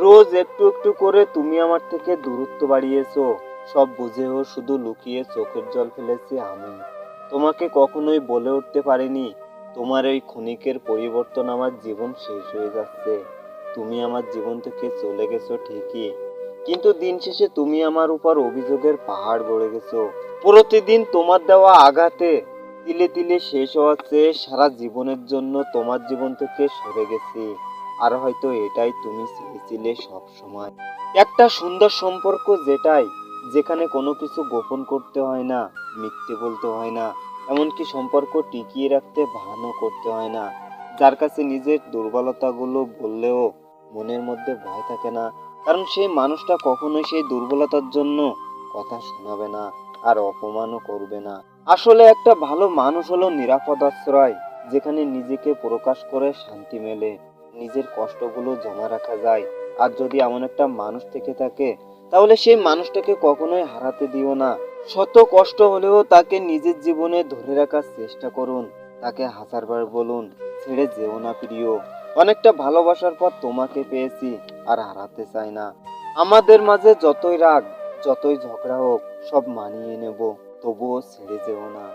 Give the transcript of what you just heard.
রোজ একটু একটু করে তুমি আমার থেকে দূরত্ব বাড়িয়েছো। সব বুঝেও শুধু লুকিয়ে চোখের জল ফেলেছি আমি। তোমাকে কখনোই বলে উঠতে পারিনি তোমার এই ক্ষণিকের পরিবর্তন আমার জীবন শেষ হয়ে যাচ্ছে। তুমি আমার জীবন থেকে চলে গেছো ঠিকই, কিন্তু দিন শেষে তুমি আমার উপর অভিযোগের পাহাড় গড়ে গেছো। প্রতিদিন তোমার দেওয়া আঘাতে তিলে তিলে শেষ হওয়ার চেয়ে সারা জীবনের জন্য তোমার জীবন থেকে সরে গেছি। আর হয়তো এটাই তুমি চেয়েছিলে সব সময়, একটা সুন্দর সম্পর্ক যেখানে কোনো কিছু গোপন করতে হয় না, মিথ্যে বলতে হয় না, এমনকি সম্পর্ক টিকিয়ে রাখতে ভানও করতে হয় না, যার কাছে নিজের দুর্বলতাগুলো বললেও মনের মধ্যে ভয় থাকে না, কারণ সেই মানুষটা কখনোই সেই দুর্বলতার জন্য কথা শোনাবে না আর অপমানও করবে না। আসলে একটা ভালো মানুষ হলো নিরাপদ আশ্রয়, যেখানে নিজেকে প্রকাশ করে শান্তি মেলে, নিজের কষ্টগুলো জমা রাখা যায়। আর যদি এমন একটা মানুষ থেকে থাকে, তাহলে সেই মানুষটাকে কখনোই হারাতে দিও না। শত কষ্ট হলেও তাকে নিজের জীবনে ধরে রাখার চেষ্টা করুন। তাকে হাজারবার বলুন, ছেড়ে যেও না প্রিয়, অনেকটা ভালোবাসার পর তোমাকে পেয়েছি, আর হারাতে চাই না। আমাদের মাঝে যতই রাগ, যতই ঝগড়া হোক, সব মানিয়ে নেব, তবুও ছেড়ে যেও না।